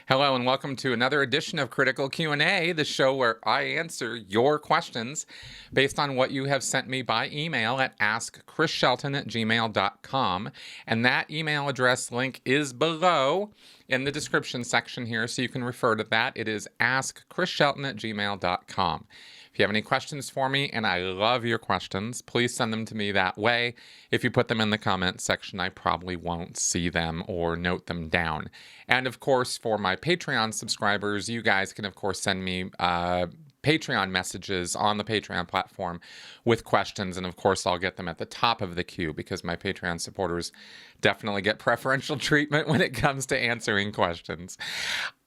Hello and welcome to another edition of Critical Q&A, the show where I answer your questions based on what you have sent me by email at AskChrisShelton@gmail.com. And that email address link is below in the description section here, so you can refer to that. It is AskChrisShelton@gmail.com. If you have any questions for me, and I love your questions, please send them to me that way. If you put them in the comments section, I probably won't see them or note them down. And of course, for my Patreon subscribers, you guys can, of course, send me Patreon messages on the Patreon platform with questions. And of course, I'll get them at the top of the queue because my Patreon supporters definitely get preferential treatment when it comes to answering questions.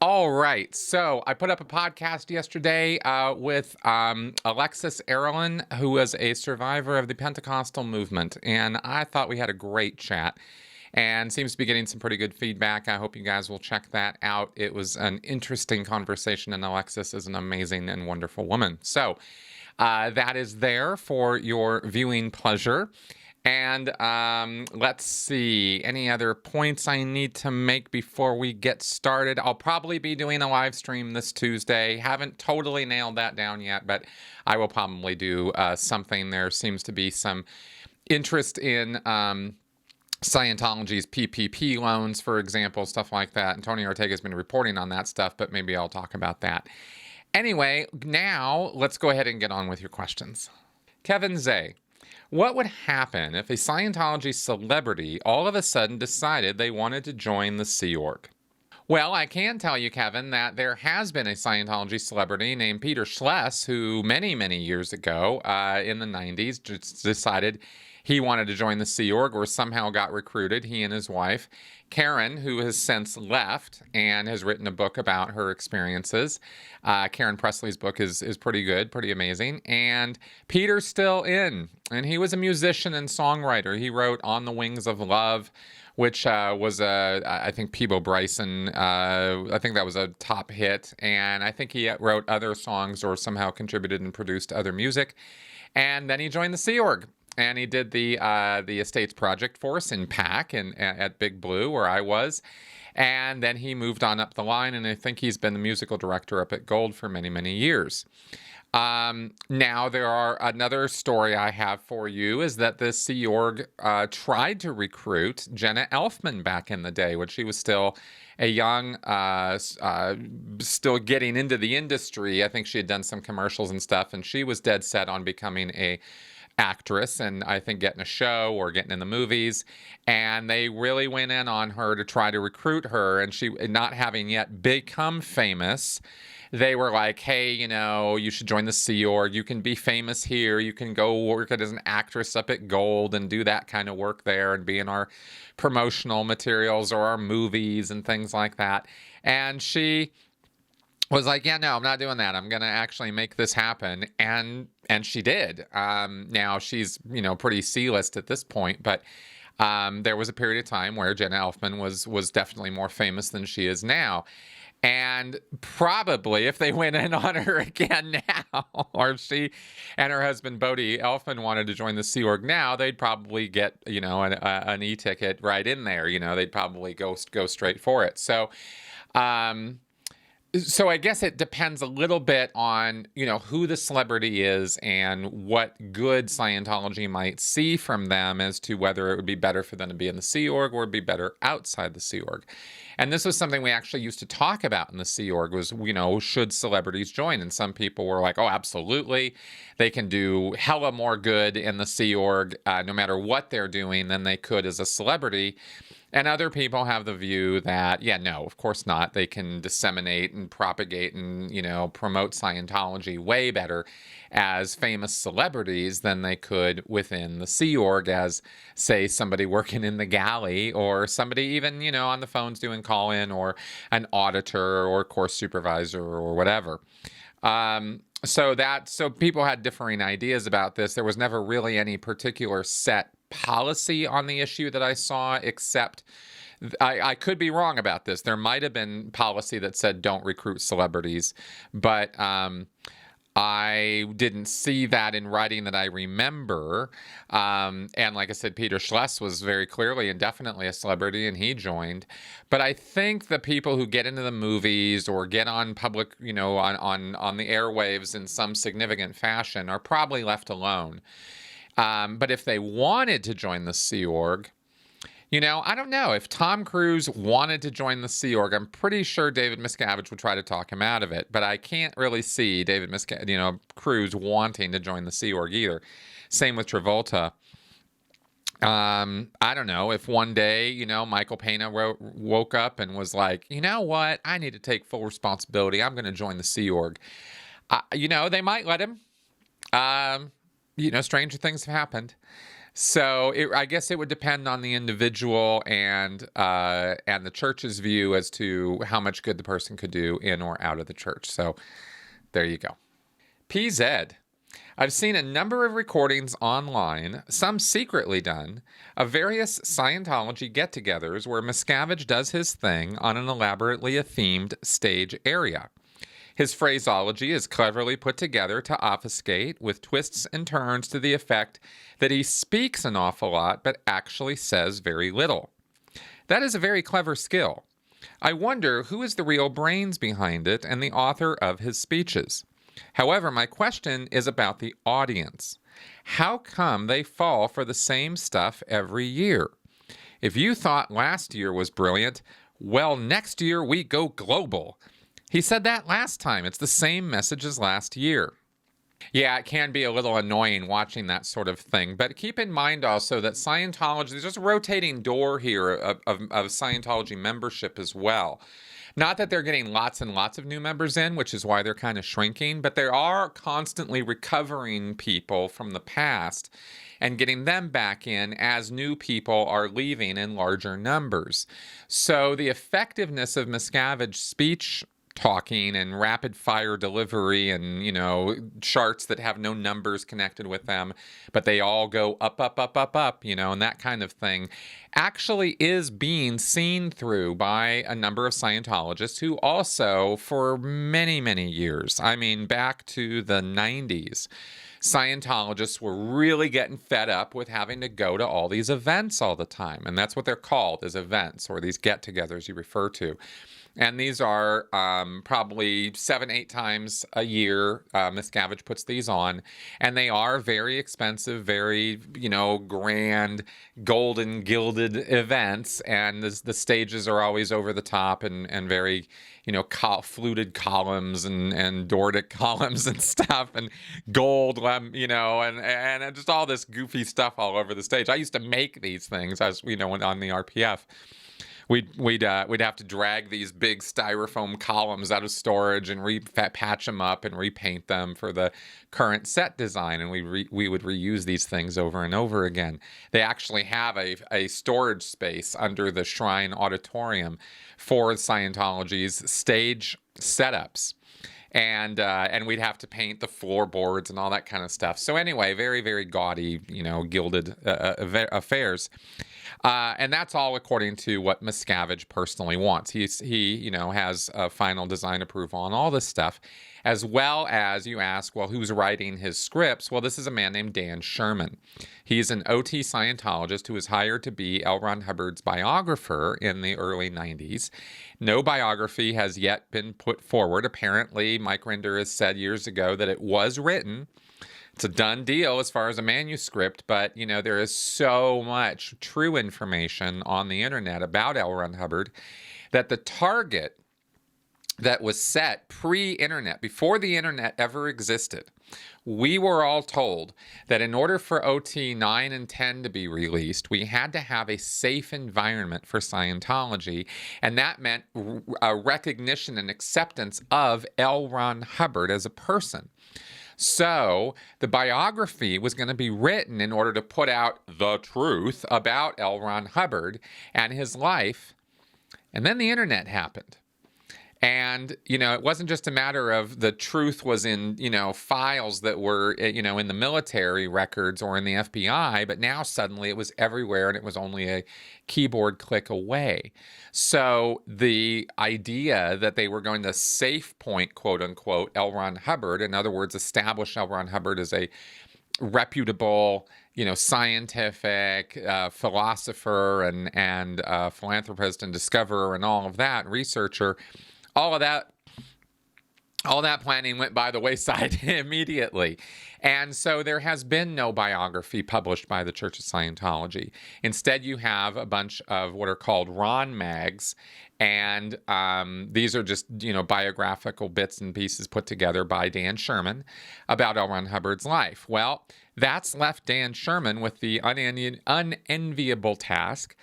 All right. So I put up a podcast yesterday with Alexis Erlin, who was a survivor of the Pentecostal movement. And I thought we had a great chat. And seems to be getting some pretty good feedback. I hope you guys will check that out. It was an interesting conversation, and Alexis is an amazing and wonderful woman. So that is there for your viewing pleasure. And let's see, any other points I need to make before we get started? I'll probably be doing a live stream this Tuesday. Haven't totally nailed that down yet, but I will probably do something. There seems to be some interest in Scientology's PPP loans, for example, stuff like that. And Tony Ortega has been reporting on that stuff, but maybe I'll talk about that. Anyway, now let's go ahead and get on with your questions. Kevin Zay, what would happen if a Scientology celebrity all of a sudden decided they wanted to join the Sea Org? Well, I can tell you, Kevin, that there has been a Scientology celebrity named Peter Schless who many, many years ago in the 90s just decided he wanted to join the Sea Org or somehow got recruited, he and his wife. Karen, who has since left and has written a book about her experiences. Karen Pressley's book is pretty good, pretty amazing. And Peter's still in. And he was a musician and songwriter. He wrote On the Wings of Love, which was I think Peebo Bryson, I think that was a top hit. And I think he wrote other songs or somehow contributed and produced other music. And then he joined the Sea Org. And he did the Estates Project Force in PAC and at Big Blue, where I was. And then he moved on up the line, and I think he's been the musical director up at Gold for many, many years. Now, another story I have for you is that the Sea Org tried to recruit Jenna Elfman back in the day when she was still a young, still getting into the industry. I think she had done some commercials and stuff, and she was dead set on becoming a actress and I think getting a show or getting in the movies. And they really went in on her to try to recruit her. And she, not having yet become famous, they were like, hey, you should join the Sea Org. You can be famous here. You can go work as an actress up at Gold and do that kind of work there and be in our promotional materials or our movies and things like that. And she was like, yeah, no, I'm not doing that. I'm going to actually make this happen. And she did. Now she's, pretty C-list at this point, but there was a period of time where Jenna Elfman was definitely more famous than she is now. And probably if they went in on her again now, or if she and her husband Bodie Elfman wanted to join the Sea Org now, they'd probably get, an e-ticket right in there. They'd probably go straight for it. So I guess it depends a little bit on, who the celebrity is and what good Scientology might see from them as to whether it would be better for them to be in the Sea Org or be better outside the Sea Org. And this was something we actually used to talk about in the Sea Org was, should celebrities join? And some people were like, oh, absolutely. They can do hella more good in the Sea Org, no matter what they're doing, than they could as a celebrity. And other people have the view that, yeah, no, of course not. They can disseminate and propagate and, promote Scientology way better as famous celebrities than they could within the Sea Org as, say, somebody working in the galley or somebody even, on the phones doing call-in or an auditor or course supervisor or whatever. So people had differing ideas about this. There was never really any particular set policy on the issue that I saw, except I could be wrong about this. There might have been policy that said don't recruit celebrities, but I didn't see that in writing that I remember. And like I said, Peter Schless was very clearly and definitely a celebrity, and he joined. But I think the people who get into the movies or get on public, on the airwaves in some significant fashion are probably left alone. But if they wanted to join the Sea Org, I don't know. If Tom Cruise wanted to join the Sea Org, I'm pretty sure David Miscavige would try to talk him out of it. But I can't really see Cruise wanting to join the Sea Org either. Same with Travolta. I don't know if one day, Michael Pena woke up and was like, you know what? I need to take full responsibility. I'm going to join the Sea Org. They might let him. Stranger things have happened. So I guess it would depend on the individual and the church's view as to how much good the person could do in or out of the church. So there you go. PZ. I've seen a number of recordings online, some secretly done, of various Scientology get-togethers where Miscavige does his thing on an elaborately themed stage area. His phraseology is cleverly put together to obfuscate, with twists and turns to the effect that he speaks an awful lot but actually says very little. That is a very clever skill. I wonder who is the real brains behind it and the author of his speeches. However, my question is about the audience. How come they fall for the same stuff every year? If you thought last year was brilliant, well, next year we go global. He said that last time. It's the same message as last year. Yeah, it can be a little annoying watching that sort of thing. But keep in mind also that Scientology, there's just a rotating door here of Scientology membership as well. Not that they're getting lots and lots of new members in, which is why they're kind of shrinking, but they are constantly recovering people from the past and getting them back in as new people are leaving in larger numbers. So the effectiveness of Miscavige's speech talking and rapid fire delivery and, charts that have no numbers connected with them, but they all go up, up, up, up, up, and that kind of thing actually is being seen through by a number of Scientologists who also, for many, many years, back to the 90s, Scientologists were really getting fed up with having to go to all these events all the time. And that's what they're called, is events, or these get-togethers you refer to. And these are probably 7-8 times a year. Miscavige puts these on. And they are very expensive, very, grand, golden, gilded events. And the stages are always over the top and very, fluted columns and Doric columns and stuff. And gold, and just all this goofy stuff all over the stage. I used to make these things, as we know, on the RPF. We'd have to drag these big styrofoam columns out of storage and patch them up and repaint them for the current set design, and we would reuse these things over and over again. They actually have a storage space under the Shrine Auditorium for Scientology's stage setups. And we'd have to paint the floorboards and all that kind of stuff. So anyway, very, very gaudy, gilded affairs. And that's all according to what Miscavige personally wants. He has a final design approval on all this stuff, as well as you ask, well, who's writing his scripts? Well, this is a man named Dan Sherman. He's an OT Scientologist who was hired to be L. Ron Hubbard's biographer in the early 90s. No biography has yet been put forward. Apparently, Mike Rinder has said years ago that it was written. It's a done deal as far as a manuscript, but, there is so much true information on the internet about L. Ron Hubbard that the target that was set pre-internet, before the internet ever existed, we were all told that in order for OT 9 and 10 to be released, we had to have a safe environment for Scientology, and that meant a recognition and acceptance of L. Ron Hubbard as a person. So the biography was going to be written in order to put out the truth about L. Ron Hubbard and his life. And then the internet happened. And, it wasn't just a matter of the truth was in, files that were, in the military records or in the FBI, but now suddenly it was everywhere and it was only a keyboard click away. So the idea that they were going to safe point, quote unquote, L. Ron Hubbard, in other words, establish L. Ron Hubbard as a reputable, scientific philosopher and philanthropist and discoverer and all of that, researcher, all of that planning went by the wayside immediately. And so there has been no biography published by the Church of Scientology. Instead, you have a bunch of what are called Ron Mags. And these are just, biographical bits and pieces put together by Dan Sherman about L. Ron Hubbard's life. Well, that's left Dan Sherman with the unenviable task,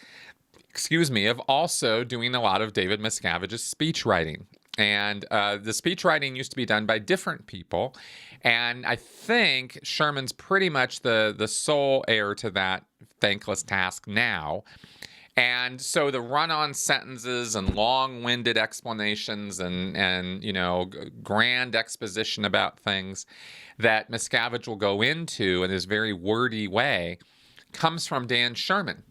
of also doing a lot of David Miscavige's speech writing. And the speech writing used to be done by different people. And I think Sherman's pretty much the sole heir to that thankless task now. And so the run-on sentences and long-winded explanations and grand exposition about things that Miscavige will go into in this very wordy way comes from Dan Sherman.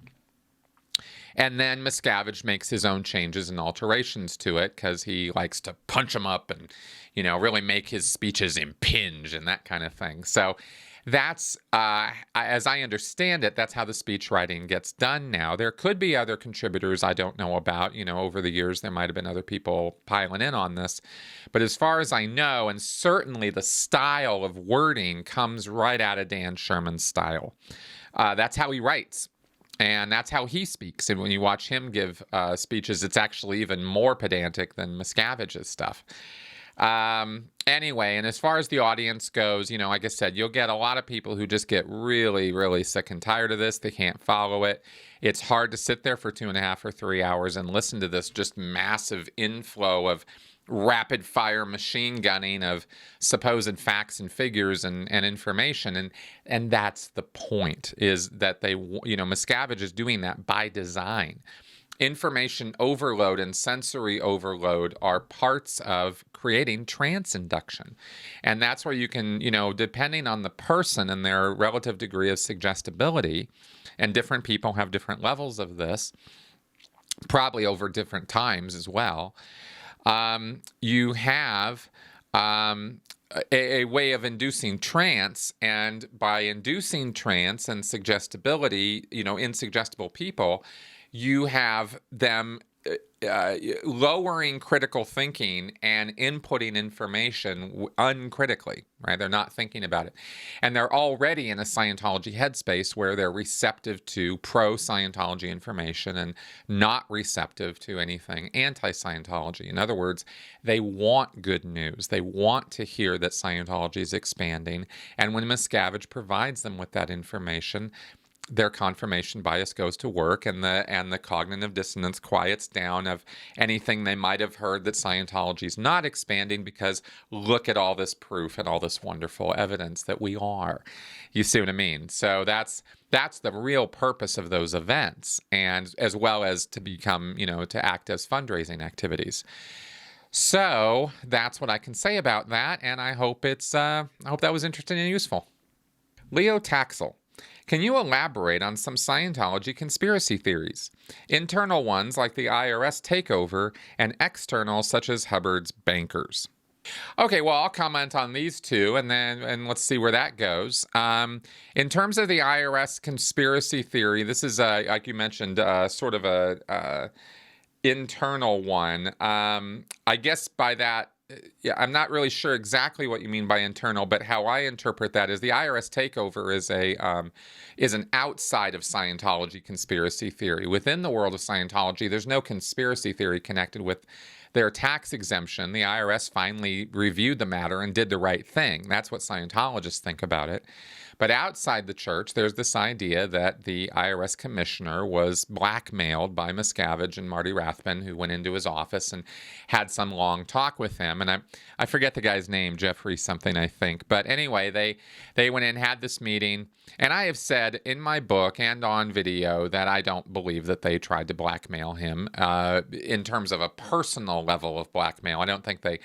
And then Miscavige makes his own changes and alterations to it because he likes to punch them up and, really make his speeches impinge and that kind of thing. So that's, as I understand it, that's how the speech writing gets done now. There could be other contributors I don't know about. Over the years, there might have been other people piling in on this. But as far as I know, and certainly the style of wording comes right out of Dan Sherman's style. That's how he writes. And that's how he speaks. And when you watch him give speeches, it's actually even more pedantic than Miscavige's stuff. Anyway, and as far as the audience goes, like I said, you'll get a lot of people who just get really, really sick and tired of this. They can't follow it. It's hard to sit there for 2.5 or 3 hours and listen to this just massive inflow of rapid fire machine gunning of supposed facts and figures and information. And that's the point, is that Miscavige is doing that by design. Information overload and sensory overload are parts of creating trance induction. And that's where you can, depending on the person and their relative degree of suggestibility, and different people have different levels of this, probably over different times as well. You have a way of inducing trance, and by inducing trance and suggestibility, in suggestible people, you have them lowering critical thinking and inputting information uncritically, right? They're not thinking about it. And they're already in a Scientology headspace where they're receptive to pro-Scientology information and not receptive to anything anti-Scientology. In other words, they want good news. They want to hear that Scientology is expanding. And when Miscavige provides them with that information, their confirmation bias goes to work, and the cognitive dissonance quiets down of anything they might have heard that Scientology is not expanding, because look at all this proof and all this wonderful evidence that we are. You see what I mean? So that's the real purpose of those events, and as well as to become, to act as fundraising activities. So that's what I can say about that, and I hope that was interesting and useful. Leo Taxel. Can you elaborate on some Scientology conspiracy theories? Internal ones like the IRS takeover, and external such as Hubbard's bankers. Okay, well, I'll comment on these two, and let's see where that goes. In terms of the IRS conspiracy theory, this is, like you mentioned, sort of a internal one. I guess by that, yeah, I'm not really sure exactly what you mean by internal, but how I interpret that is the IRS takeover is an outside of Scientology conspiracy theory. Within the world of Scientology, there's no conspiracy theory connected with their tax exemption. The IRS finally reviewed the matter and did the right thing. That's what Scientologists think about it. But outside the church, there's this idea that the IRS commissioner was blackmailed by Miscavige and Marty Rathbun, who went into his office and had some long talk with him. And I forget the guy's name, Jeffrey something, I think. But anyway, they went in, had this meeting. And I have said in my book and on video that I don't believe that they tried to blackmail him in terms of a personal level of blackmail. I don't think they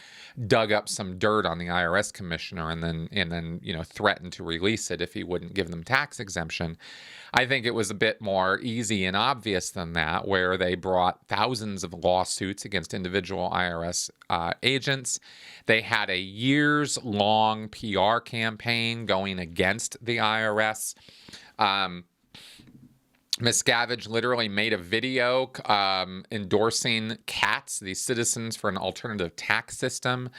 dug up some dirt on the IRS commissioner and then threatened to release it if he wouldn't give them tax exemption. I think it was a bit more easy and obvious than that, where they brought thousands of lawsuits against individual IRS agents. They had a years-long PR campaign going against the IRS. Miscavige literally made a video endorsing CATS, the Citizens for an Alternative Tax System,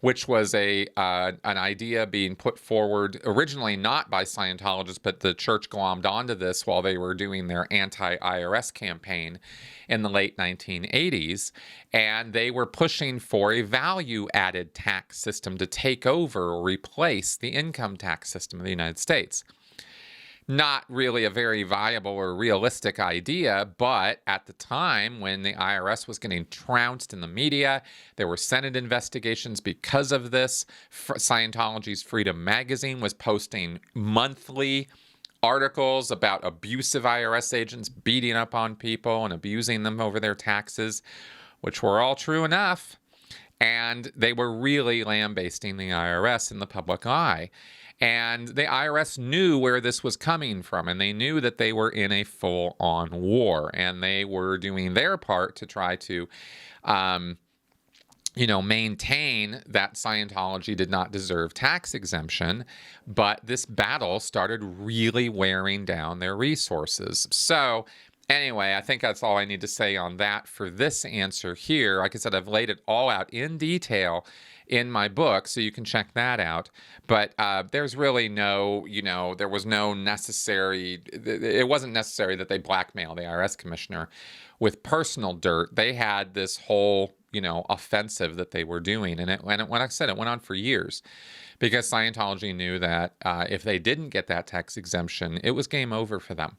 which was an idea being put forward originally not by Scientologists, but the church glommed onto this while they were doing their anti-IRS campaign in the late 1980s. And they were pushing for a value-added tax system to take over or replace the income tax system of the United States. Not really a very viable or realistic idea, but at the time when the IRS was getting trounced in the media, there were Senate investigations because of this. Scientology's Freedom Magazine was posting monthly articles about abusive IRS agents beating up on people and abusing them over their taxes, which were all true enough. And they were really lambasting the IRS in the public eye. And the IRS knew where this was coming from, and they knew that they were in a full-on war, and they were doing their part to try to, maintain that Scientology did not deserve tax exemption. But this battle started really wearing down their resources. So anyway, I think that's all I need to say on that for this answer here. Like I said, I've laid it all out in detail in my book, so you can check that out. But there's really there was no necessary, it wasn't necessary that they blackmail the IRS commissioner with personal dirt. They had this whole, offensive that they were doing. And when I said it went on for years, because Scientology knew that if they didn't get that tax exemption, it was game over for them.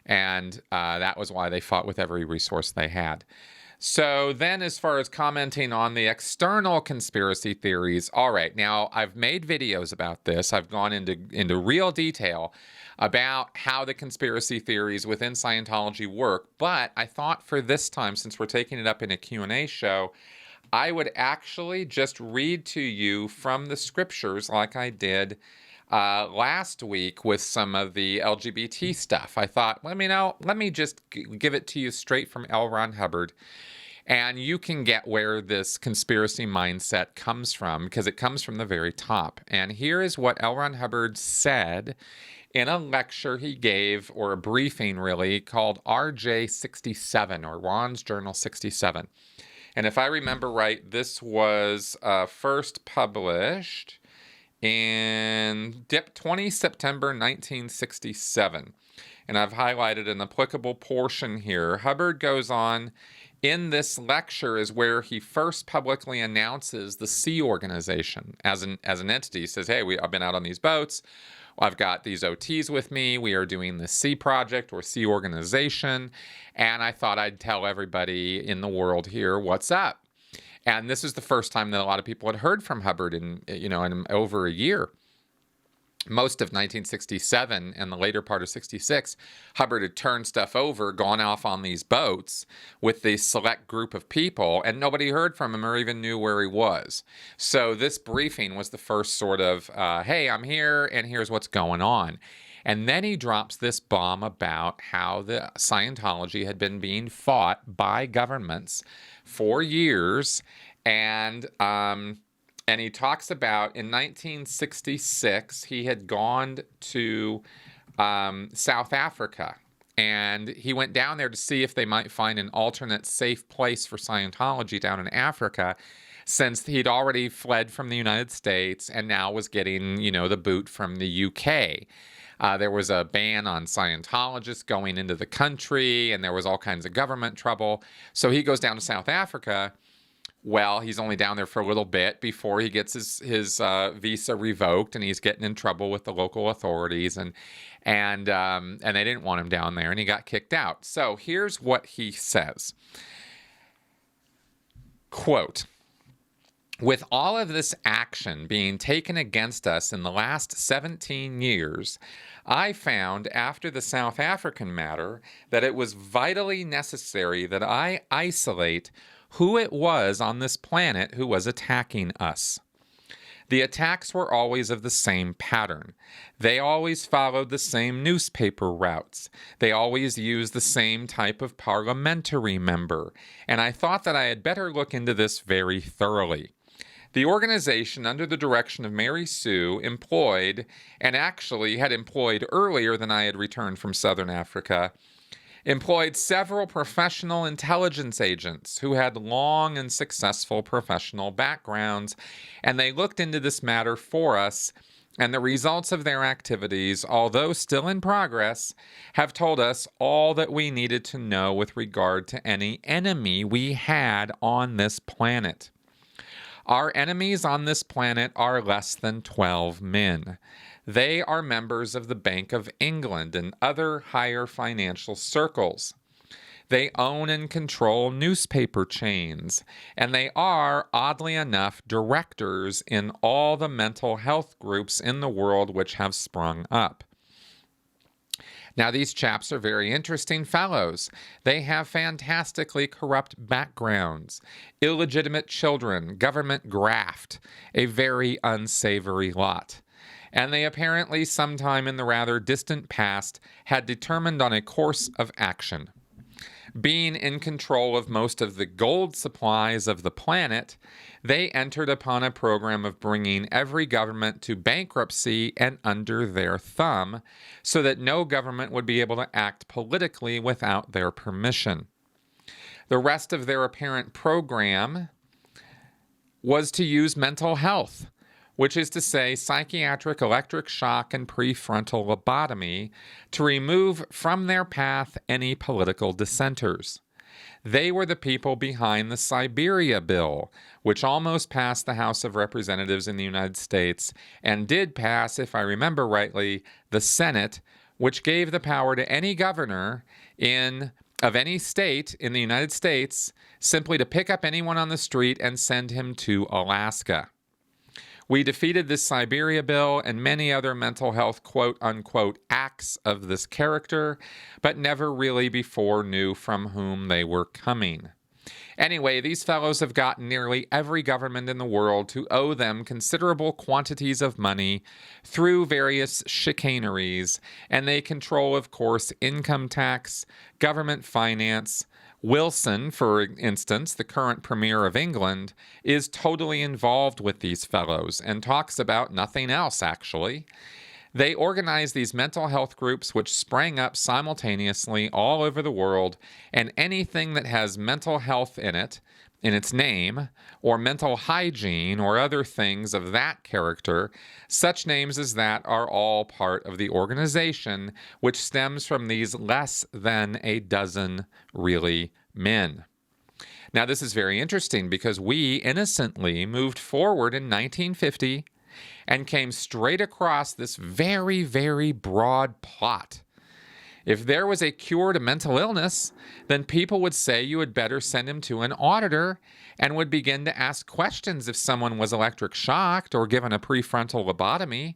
And that was why they fought with every resource they had. So then, as far as commenting on the external conspiracy theories, all right, now I've made videos about this. I've gone into real detail about how the conspiracy theories within Scientology work, but I thought for this time, since we're taking it up in a Q&A show, I would actually just read to you from the scriptures like I did last week with some of the LGBT stuff. I thought, let me just give it to you straight from L. Ron Hubbard, and you can get where this conspiracy mindset comes from, because it comes from the very top. And here is what L. Ron Hubbard said in a lecture he gave, or a briefing really, called RJ 67, or Ron's Journal 67. And if I remember right, this was first published in 20 September 1967. And I've highlighted an applicable portion here. Hubbard goes on, in this lecture is where he first publicly announces the Sea Organization as an entity. He says, hey, I've been out on these boats. I've got these OTs with me. We are doing the Sea Project, or Sea Organization. And I thought I'd tell everybody in the world here what's up. And this is the first time that a lot of people had heard from Hubbard in over a year. Most of 1967 and the later part of 66, Hubbard had turned stuff over, gone off on these boats with this select group of people, and nobody heard from him or even knew where he was. So this briefing was the first sort of, hey, I'm here, and here's what's going on. And then he drops this bomb about how the Scientology had been being fought by governments for years, and he talks about in 1966, he had gone to South Africa, and he went down there to see if they might find an alternate safe place for Scientology down in Africa, since he'd already fled from the United States and now was getting, the boot from the UK. There was a ban on Scientologists going into the country, and there was all kinds of government trouble. So he goes down to South Africa. Well, he's only down there for a little bit before he gets his visa revoked, and he's getting in trouble with the local authorities, and they didn't want him down there, and he got kicked out. So here's what he says. Quote, with all of this action being taken against us in the last 17 years, I found after the South African matter that it was vitally necessary that I isolate who it was on this planet who was attacking us. The attacks were always of the same pattern. They always followed the same newspaper routes. They always used the same type of parliamentary member. And I thought that I had better look into this very thoroughly. The organization, under the direction of Mary Sue, employed, and actually had employed earlier than I had returned from Southern Africa, employed several professional intelligence agents who had long and successful professional backgrounds, and they looked into this matter for us, and the results of their activities, although still in progress, have told us all that we needed to know with regard to any enemy we had on this planet. Our enemies on this planet are less than 12 men. They are members of the Bank of England and other higher financial circles. They own and control newspaper chains, and they are, oddly enough, directors in all the mental health groups in the world which have sprung up. Now, these chaps are very interesting fellows. They have fantastically corrupt backgrounds, illegitimate children, government graft, a very unsavory lot. And they apparently, sometime in the rather distant past, had determined on a course of action. Being in control of most of the gold supplies of the planet, they entered upon a program of bringing every government to bankruptcy and under their thumb, so that no government would be able to act politically without their permission. The rest of their apparent program was to use mental health, which is to say psychiatric electric shock and prefrontal lobotomy, to remove from their path any political dissenters. They were the people behind the Siberia Bill, which almost passed the House of Representatives in the United States, and did pass, if I remember rightly, the Senate, which gave the power to any governor of any state in the United States simply to pick up anyone on the street and send him to Alaska. We defeated this Siberia Bill and many other mental health quote-unquote acts of this character, but never really before knew from whom they were coming. Anyway, these fellows have gotten nearly every government in the world to owe them considerable quantities of money through various chicaneries, and they control, of course, income tax, government finance. Wilson, for instance, the current Premier of England, is totally involved with these fellows and talks about nothing else, actually. They organize these mental health groups which sprang up simultaneously all over the world, and anything that has mental health in its name, or mental hygiene, or other things of that character, such names as that are all part of the organization, which stems from these less than a dozen, really, men. Now, this is very interesting because we innocently moved forward in 1950 and came straight across this very, very broad plot. If there was a cure to mental illness, then people would say you had better send him to an auditor and would begin to ask questions if someone was electric shocked or given a prefrontal lobotomy.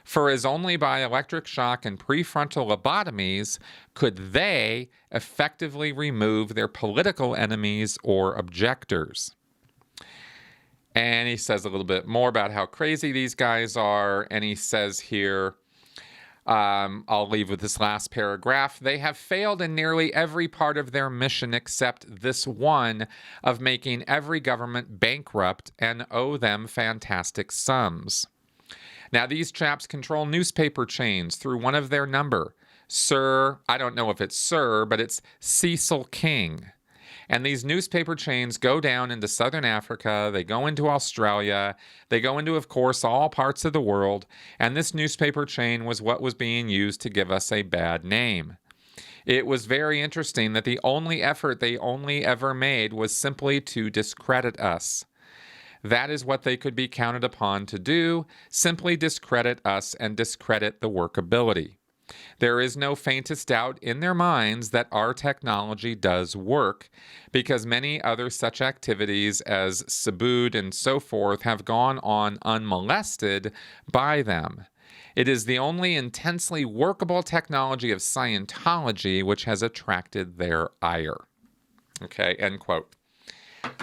For as only by electric shock and prefrontal lobotomies could they effectively remove their political enemies or objectors. And he says a little bit more about how crazy these guys are, and he says here, I'll leave with this last paragraph. They have failed in nearly every part of their mission except this one of making every government bankrupt and owe them fantastic sums. Now, these chaps control newspaper chains through one of their number. I don't know if it's Sir, but it's Cecil King. And these newspaper chains go down into Southern Africa, they go into Australia, they go into, of course, all parts of the world, and this newspaper chain was what was being used to give us a bad name. It was very interesting that the only effort they only ever made was simply to discredit us. That is what they could be counted upon to do, simply discredit us and discredit the workability. There is no faintest doubt in their minds that our technology does work, because many other such activities as Subud and so forth have gone on unmolested by them. It is the only intensely workable technology of Scientology which has attracted their ire. Okay, end quote.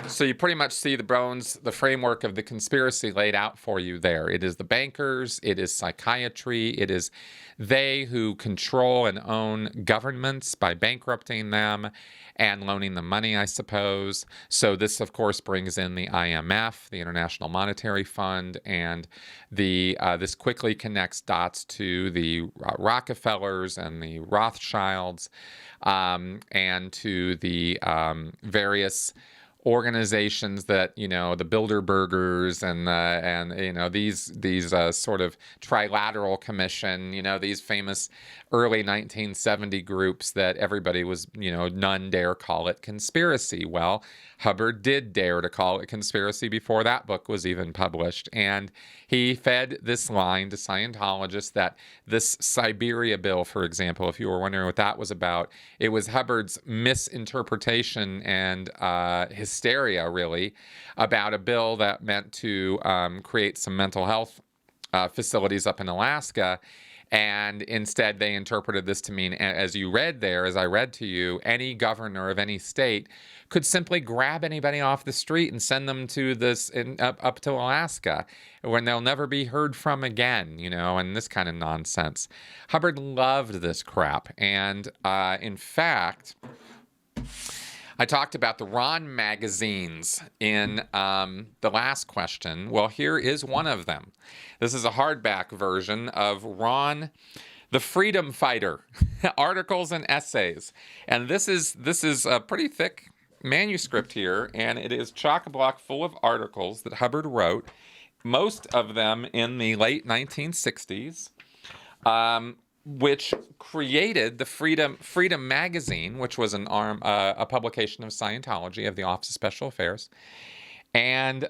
So you pretty much see the bones, the framework of the conspiracy laid out for you there. It is the bankers, it is psychiatry, it is they who control and own governments by bankrupting them and loaning them money, I suppose. So this, of course, brings in the IMF, the International Monetary Fund, and this quickly connects dots to the Rockefellers and the Rothschilds, and to the various organizations that, the Bilderbergers and these sort of trilateral commission, these famous early 1970 groups that everybody was, none dare call it conspiracy. Well, Hubbard did dare to call it conspiracy before that book was even published, and he fed this line to Scientologists that this Siberia bill, for example, if you were wondering what that was about, it was Hubbard's misinterpretation and hysteria, really, about a bill that meant to create some mental health facilities up in Alaska. And instead, they interpreted this to mean, as you read there, as I read to you, any governor of any state could simply grab anybody off the street and send them to up to Alaska, when they'll never be heard from again, and this kind of nonsense. Hubbard loved this crap. And in fact, I talked about the Ron magazines in the last question. Well, here is one of them. This is a hardback version of Ron, the Freedom Fighter, articles and essays. And this is a pretty thick manuscript here, and it is chock-a-block full of articles that Hubbard wrote, most of them in the late 1960s. Which created the Freedom magazine, which was a publication of Scientology, of the Office of Special Affairs. And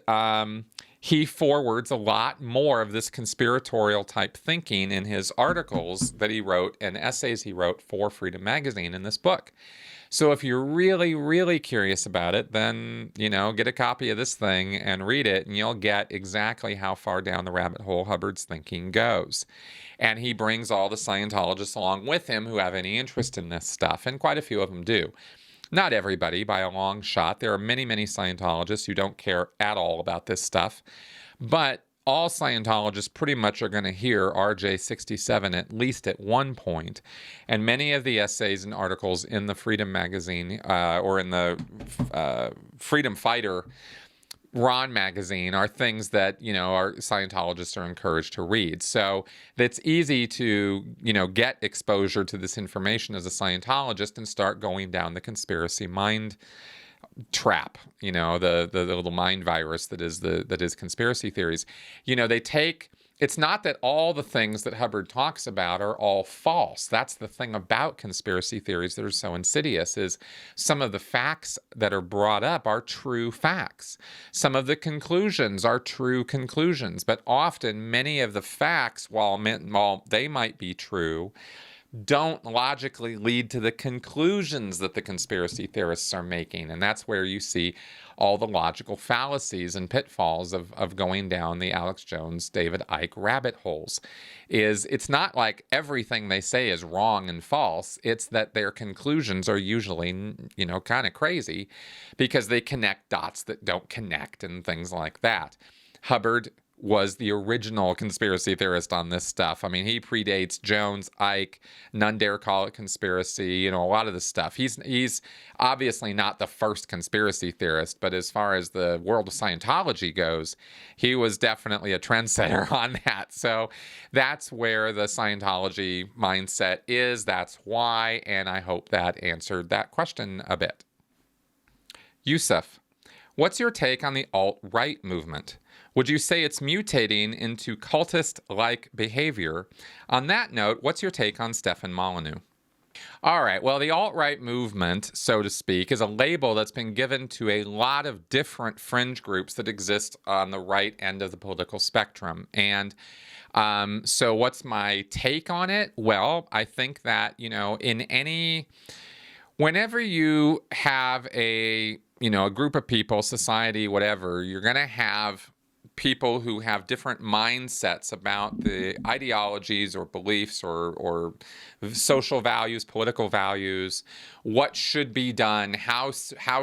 he forwards a lot more of this conspiratorial type thinking in his articles that he wrote and essays he wrote for Freedom magazine in this book. So if you're really, really curious about it, then, get a copy of this thing and read it, and you'll get exactly how far down the rabbit hole Hubbard's thinking goes. And he brings all the Scientologists along with him who have any interest in this stuff, and quite a few of them do. Not everybody, by a long shot. There are many, many Scientologists who don't care at all about this stuff. But all Scientologists pretty much are going to hear RJ67 at least at one point. And many of the essays and articles in the Freedom magazine or in the Freedom Fighter Ron magazine are things that, our Scientologists are encouraged to read. So it's easy to, get exposure to this information as a Scientologist and start going down the conspiracy mind trap, the little mind virus that is conspiracy theories. It's not that all the things that Hubbard talks about are all false. That's the thing about conspiracy theories that are so insidious, is some of the facts that are brought up are true facts. Some of the conclusions are true conclusions, but often many of the facts, while they might be true, don't logically lead to the conclusions that the conspiracy theorists are making. And that's where you see all the logical fallacies and pitfalls of going down the Alex Jones, David Icke rabbit holes. It's not like everything they say is wrong and false. It's that their conclusions are usually, kind of crazy because they connect dots that don't connect and things like that. Hubbard was the original conspiracy theorist on this stuff. I mean, he predates Jones, Icke, none dare call it conspiracy, a lot of this stuff. He's obviously not the first conspiracy theorist, but as far as the world of Scientology goes, he was definitely a trendsetter on that. So that's where the Scientology mindset is. That's why, and I hope that answered that question a bit. Yusuf, what's your take on the alt-right movement? Would you say it's mutating into cultist-like behavior? On that note, what's your take on Stefan Molyneux? All right, well, the alt-right movement, so to speak, is a label that's been given to a lot of different fringe groups that exist on the right end of the political spectrum. And so what's my take on it? Well, I think that, whenever you have a group of people, society, whatever, you're going to have people who have different mindsets about the ideologies or beliefs or social values, political values, what should be done, how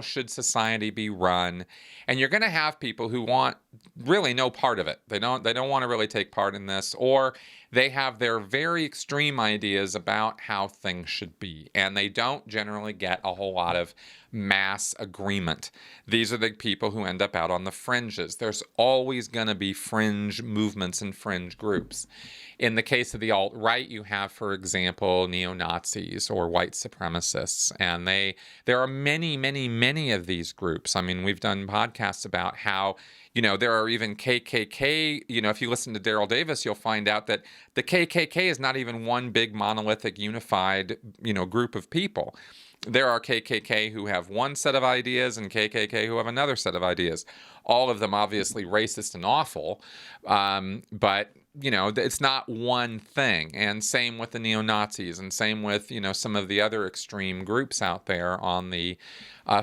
should society be run. And you're going to have people who want really no part of it. They don't want to really take part in this, or they have their very extreme ideas about how things should be, and they don't generally get a whole lot of mass agreement. These are the people who end up out on the fringes. There's always going to be fringe movements and fringe groups. In the case of the alt-right, you have, for example, neo-Nazis or white supremacists, and there are many, many, many of these groups. I mean, we've done podcasts about how, there are even KKK. If you listen to Daryl Davis, you'll find out that the KKK is not even one big monolithic unified, group of people. There are KKK who have one set of ideas and KKK who have another set of ideas. All of them obviously racist and awful, but it's not one thing. And same with the neo-Nazis, and same with some of the other extreme groups out there on the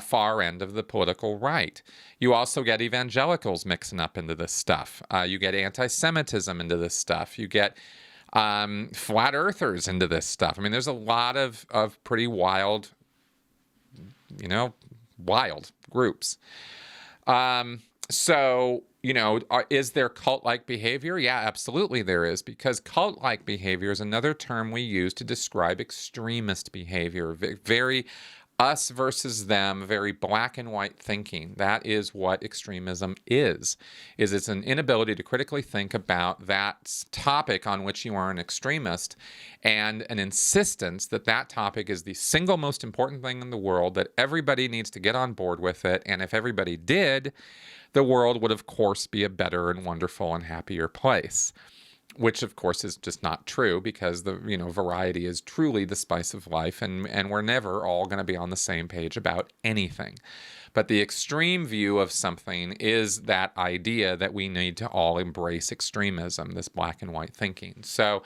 far end of the political right. You also get evangelicals mixing up into this stuff. You get anti-Semitism into this stuff. You get flat earthers into this stuff. I mean, there's a lot of pretty wild groups. Is there cult-like behavior? Yeah, absolutely there is, because cult-like behavior is another term we use to describe extremist behavior. Very us versus them, very black and white thinking. That is what extremism is it's an inability to critically think about that topic on which you are an extremist, and an insistence that that topic is the single most important thing in the world, that everybody needs to get on board with it, and if everybody did, the world would, of course, be a better and wonderful and happier place. Which, of course, is just not true, because the variety is truly the spice of life, and we're never all going to be on the same page about anything. But the extreme view of something is that idea that we need to all embrace extremism, this black and white thinking. So,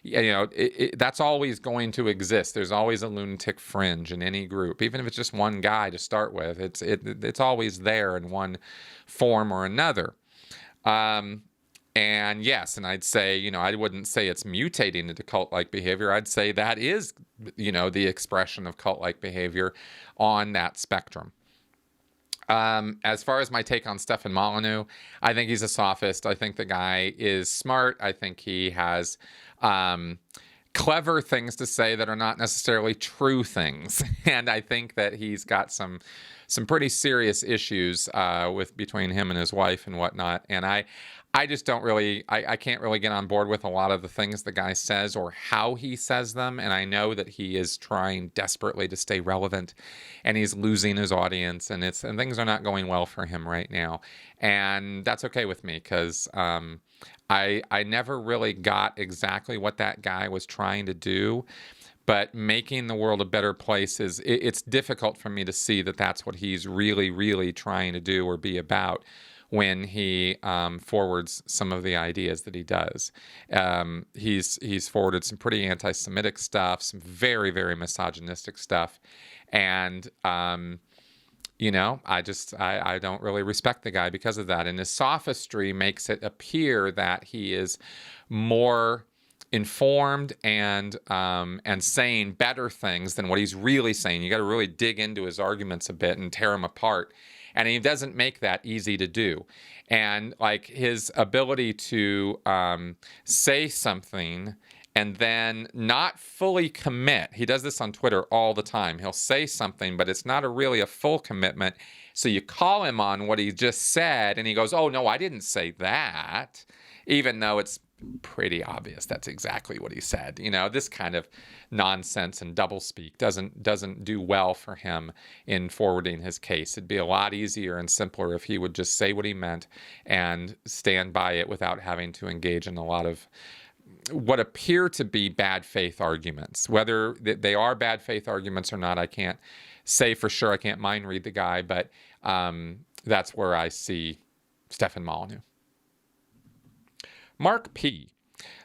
that's always going to exist. There's always a lunatic fringe in any group, even if it's just one guy to start with. It's always there in one form or another. And yes, and I'd say, I wouldn't say it's mutating into cult-like behavior. I'd say that is, the expression of cult-like behavior on that spectrum. As far as my take on Stefan Molyneux, I think he's a sophist. I think the guy is smart. I think he has clever things to say that are not necessarily true things. And I think that he's got some pretty serious issues between him and his wife and whatnot. And I just don't really, I can't really get on board with a lot of the things the guy says or how he says them. And I know that he is trying desperately to stay relevant, and he's losing his audience, and things are not going well for him right now. And that's okay with me, because I never really got exactly what that guy was trying to do. But making the world a better place it's difficult for me to see that that's what he's really, really trying to do or be about when he forwards some of the ideas that he does. He's forwarded some pretty anti-Semitic stuff, some very, very misogynistic stuff. And, I don't really respect the guy because of that. And his sophistry makes it appear that he is more informed and saying better things than what he's really saying. You got to really dig into his arguments a bit and tear them apart. And he doesn't make that easy to do. And like his ability to say something and then not fully commit. He does this on Twitter all the time. He'll say something, but it's not really a full commitment. So you call him on what he just said, and he goes, "Oh, no, I didn't say that," even though it's pretty obvious that's exactly what he said. This kind of nonsense and doublespeak doesn't do well for him in forwarding his case. It'd be a lot easier and simpler if he would just say what he meant and stand by it without having to engage in a lot of what appear to be bad faith arguments. Whether they are bad faith arguments or not, I can't say for sure. I can't mind read the guy, but that's where I see Stefan Molyneux. Mark P.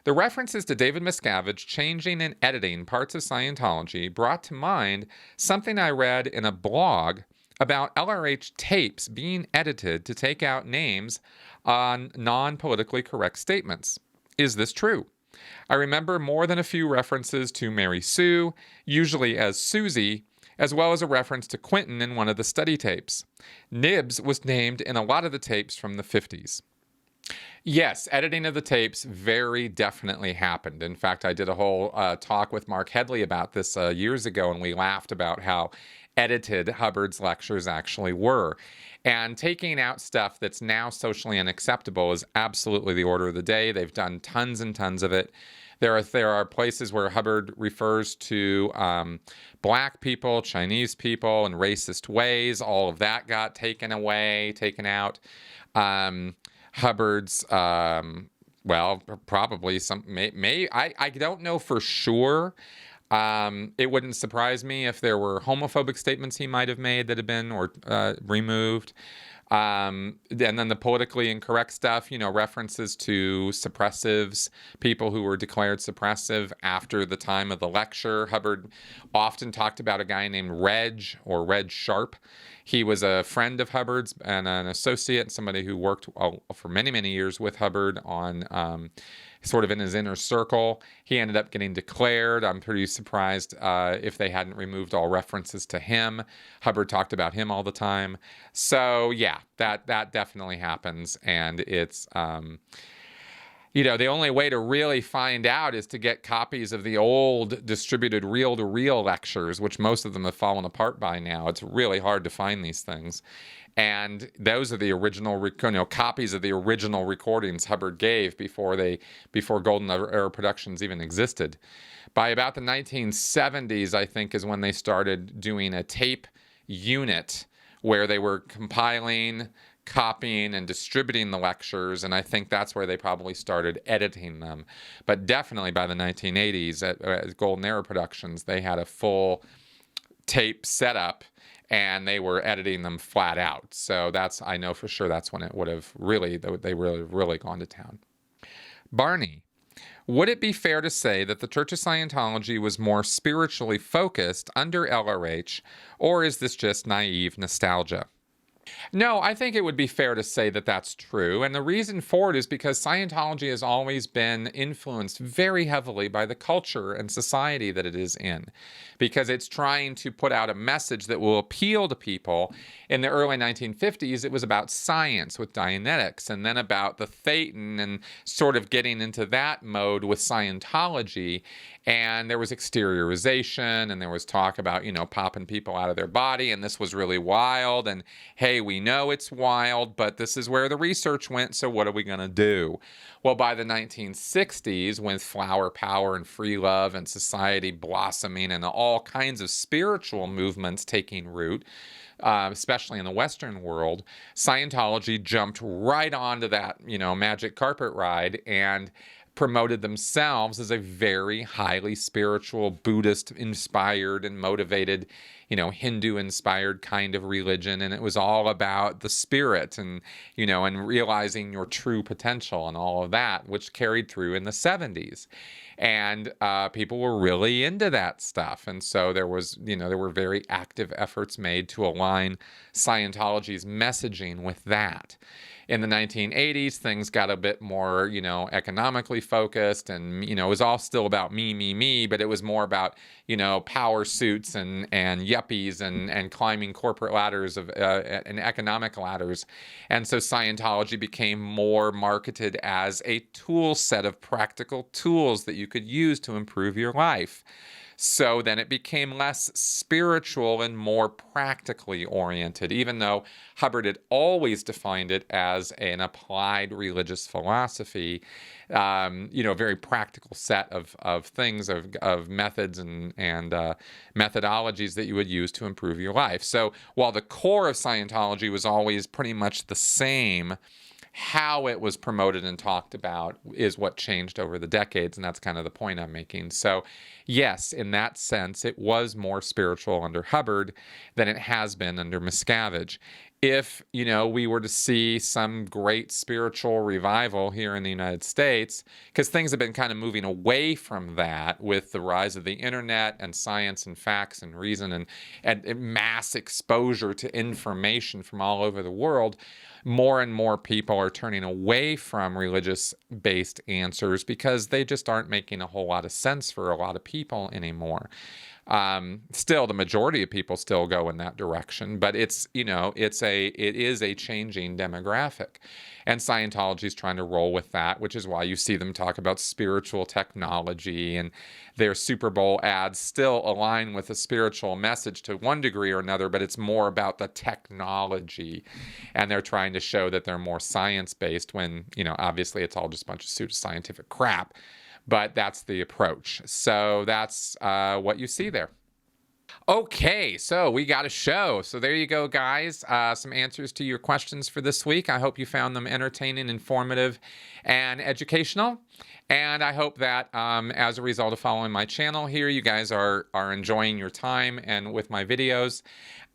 The references to David Miscavige changing and editing parts of Scientology brought to mind something I read in a blog about LRH tapes being edited to take out names on non-politically correct statements. Is this true? I remember more than a few references to Mary Sue, usually as Susie, as well as a reference to Quentin in one of the study tapes. Nibs was named in a lot of the tapes from the 50s. Yes, editing of the tapes very definitely happened. In fact, I did a whole talk with Mark Headley about this years ago, and we laughed about how edited Hubbard's lectures actually were. And taking out stuff that's now socially unacceptable is absolutely the order of the day. They've done tons and tons of it. There are places where Hubbard refers to black people, Chinese people, in racist ways. All of that got taken away, taken out. Hubbard's, well, probably some, I don't know for sure. It wouldn't surprise me if there were homophobic statements he might have made that had been or removed. And then the politically incorrect stuff, references to suppressives, people who were declared suppressive after the time of the lecture. Hubbard often talked about a guy named Reg Sharp. He was a friend of Hubbard's and an associate, somebody who worked for many, many years with Hubbard on sort of in his inner circle. He ended up getting declared. I'm pretty surprised if they hadn't removed all references to him. Hubbard talked about him all the time. So yeah, that definitely happens. And it's, the only way to really find out is to get copies of the old distributed reel-to-reel lectures, which most of them have fallen apart by now. It's really hard to find these things. And those are the original, copies of the original recordings Hubbard gave before Golden Era Productions even existed. By about the 1970s, I think, is when they started doing a tape unit where they were compiling, copying, and distributing the lectures, and I think that's where they probably started editing them. But definitely by the 1980s at Golden Era Productions, they had a full tape setup, and they were editing them flat out. So I know for sure that's when it would have they really gone to town. Barney, would it be fair to say that the Church of Scientology was more spiritually focused under LRH, or is this just naive nostalgia? No, I think it would be fair to say that that's true. And the reason for it is because Scientology has always been influenced very heavily by the culture and society that it is in, because it's trying to put out a message that will appeal to people. In the early 1950s, it was about science with Dianetics, and then about the Thetan and sort of getting into that mode with Scientology. And there was exteriorization, and there was talk about, popping people out of their body, and this was really wild, and hey, we know it's wild, but this is where the research went, so what are we going to do? Well, by the 1960s, with flower power and free love and society blossoming and all kinds of spiritual movements taking root, especially in the Western world, Scientology jumped right onto that, magic carpet ride and promoted themselves as a very highly spiritual, Buddhist-inspired and motivated, Hindu-inspired kind of religion. And it was all about the spirit and, and realizing your true potential and all of that, which carried through in the 70s. And people were really into that stuff. And so there were very active efforts made to align Scientology's messaging with that. In the 1980s, things got a bit more, economically focused, and, it was all still about me, but it was more about, power suits and yuppies and climbing corporate ladders and economic ladders. And so Scientology became more marketed as a tool set of practical tools that you could use to improve your life. So then it became less spiritual and more practically oriented, even though Hubbard had always defined it as an applied religious philosophy, a very practical set of things, of methods and methodologies that you would use to improve your life. So while the core of Scientology was always pretty much the same, how it was promoted and talked about is what changed over the decades, and that's kind of the point I'm making. So yes, in that sense, it was more spiritual under Hubbard than it has been under Miscavige. if, we were to see some great spiritual revival here in the United States, because things have been kind of moving away from that with the rise of the internet and science and facts and reason and mass exposure to information from all over the world, more and more people are turning away from religious-based answers because they just aren't making a whole lot of sense for a lot of people anymore. Still, the majority of people still go in that direction, but it is a changing demographic, and Scientology is trying to roll with that, which is why you see them talk about spiritual technology, and their Super Bowl ads still align with a spiritual message to one degree or another, but it's more about the technology, and they're trying to show that they're more science-based when, obviously it's all just a bunch of pseudoscientific crap. But that's the approach. So that's what you see there. Okay, so we got a show. So there you go, guys. Some answers to your questions for this week. I hope you found them entertaining, informative, and educational. And I hope that as a result of following my channel here, you guys are enjoying your time and with my videos.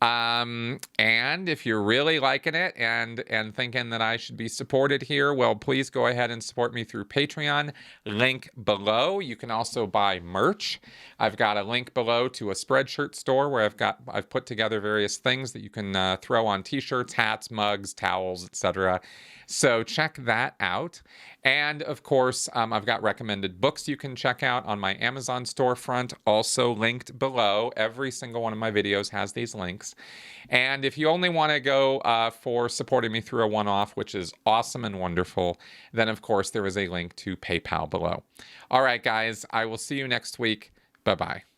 And if you're really liking it and thinking that I should be supported here, well, please go ahead and support me through Patreon. Link below. You can also buy merch. I've got a link below to a Spreadshirt store where I've put together various things that you can throw on t-shirts, hats, mugs, towels, etc. So check that out. And of course, I've got recommended books you can check out on my Amazon storefront, also linked below. Every single one of my videos has these links. And if you only want to go for supporting me through a one-off, which is awesome and wonderful, then of course there is a link to PayPal below. All right, guys, I will see you next week. Bye-bye.